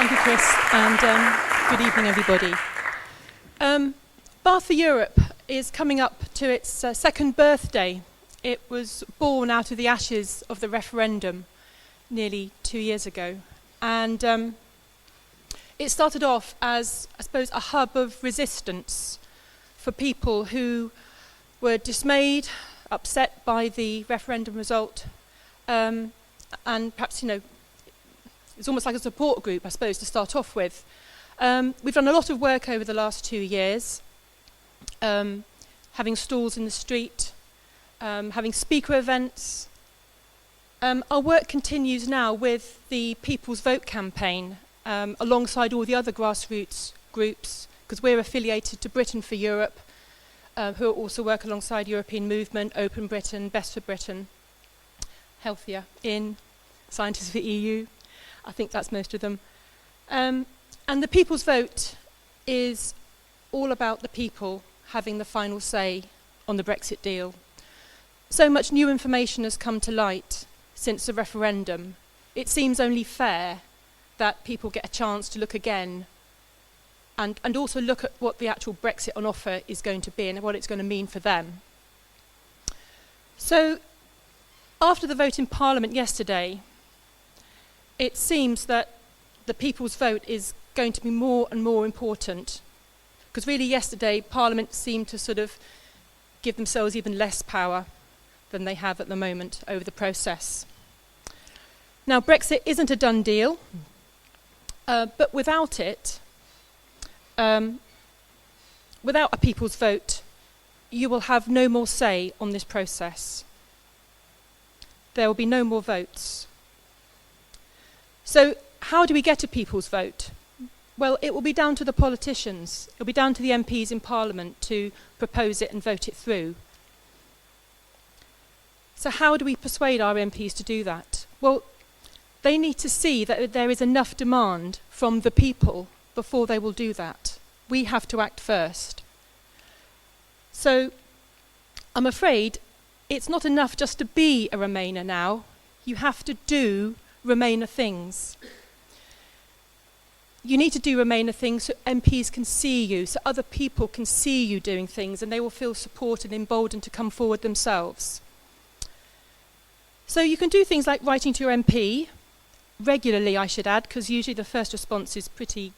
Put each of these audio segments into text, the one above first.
Thank you, Chris, and good evening, everybody. Bath for Europe is coming up to its second birthday. It was born out of the ashes of the referendum nearly 2 years ago. And it started off as, I suppose, a hub of resistance for people who were dismayed, upset by the referendum result, and perhaps, it's almost like a support group, I suppose, to start off with. We've done a lot of work over the last 2 years, having stalls in the street, having speaker events. Our work continues now with the People's Vote campaign, alongside all the other grassroots groups, because we're affiliated to Britain for Europe, who also work alongside European Movement, Open Britain, Best for Britain, Healthier In, Scientists for EU. I think that's most of them. And the People's Vote is all about the people having the final say on the Brexit deal. So much new information has come to light since the referendum. It seems only fair that people get a chance to look again and also look at what the actual Brexit on offer is going to be and what it's going to mean for them. So, after the vote in Parliament yesterday, it seems that the People's Vote is going to be more and more important, because really yesterday Parliament seemed to sort of give themselves even less power than they have at the moment over the process. Now, Brexit isn't a done deal, but without it, without a People's Vote, you will have no more say on this process. There will be no more votes. So how do we get a People's Vote? Well, it will be down to the politicians. It will be down to the MPs in Parliament to propose it and vote it through. So how do we persuade our MPs to do that? Well, they need to see that there is enough demand from the people before they will do that. We have to act first. So I'm afraid it's not enough just to be a Remainer now. You have to do Remainer things. You need to do Remainer things so MPs can see you, so other people can see you doing things, and they will feel supported and emboldened to come forward themselves. So you can do things like writing to your MP, regularly I should add, because usually the first response is pretty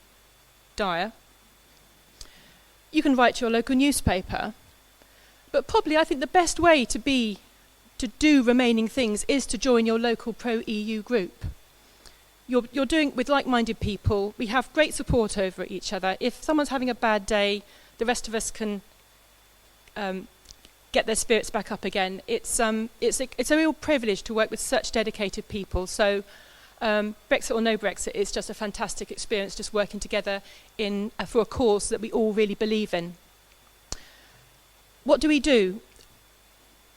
dire. You can write to your local newspaper, but probably I think the best way to do remaining things is to join your local pro-EU group. You're doing it with like-minded people. We have great support over each other. If someone's having a bad day, the rest of us can get their spirits back up again. It's a real privilege to work with such dedicated people. So Brexit or no Brexit, it's just a fantastic experience just working together for a cause that we all really believe in. What do we do?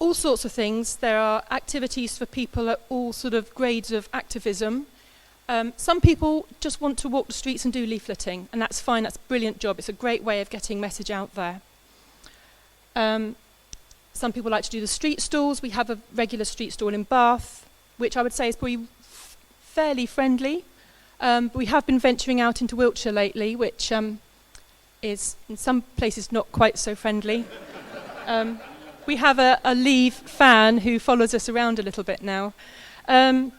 All sorts of things. There are activities for people at all sort of grades of activism. Some people just want to walk the streets and do leafleting, and that's fine, that's a brilliant job. It's a great way of getting message out there. Some people like to do the street stalls. We have a regular street stall in Bath, which I would say is probably fairly friendly. But we have been venturing out into Wiltshire lately, which is in some places not quite so friendly. We have a Leave fan who follows us around a little bit now. And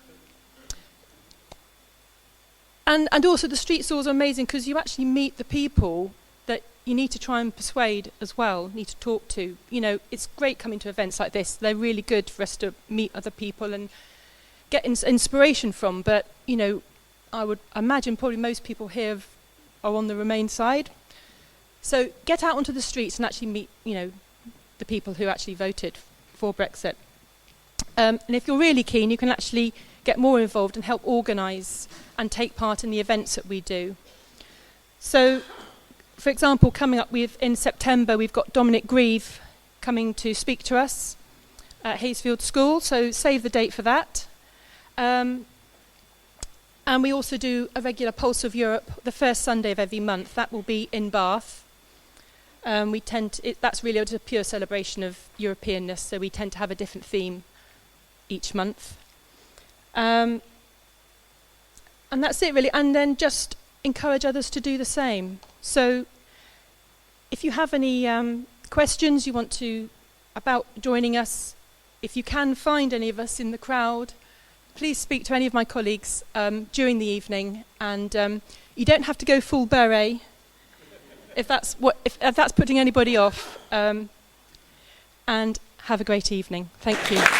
also the street stalls are amazing because you actually meet the people that you need to try and persuade as well, need to talk to. It's great coming to events like this. They're really good for us to meet other people and get inspiration from. But, I would imagine probably most people here are on the Remain side. So get out onto the streets and actually meet, the people who actually voted for Brexit. And if you're really keen, you can actually get more involved and help organise and take part in the events that we do. So, for example, coming up in September, we've got Dominic Grieve coming to speak to us at Hayesfield School, so save the date for that. And we also do a regular Pulse of Europe the first Sunday of every month. That will be in Bath. That's really a pure celebration of Europeanness, so we tend to have a different theme each month. And that's it really. And then just encourage others to do the same. So if you have any questions you want to about joining us, if you can find any of us in the crowd, please speak to any of my colleagues during the evening, and you don't have to go full beret if that's putting anybody off. And have a great evening. Thank you.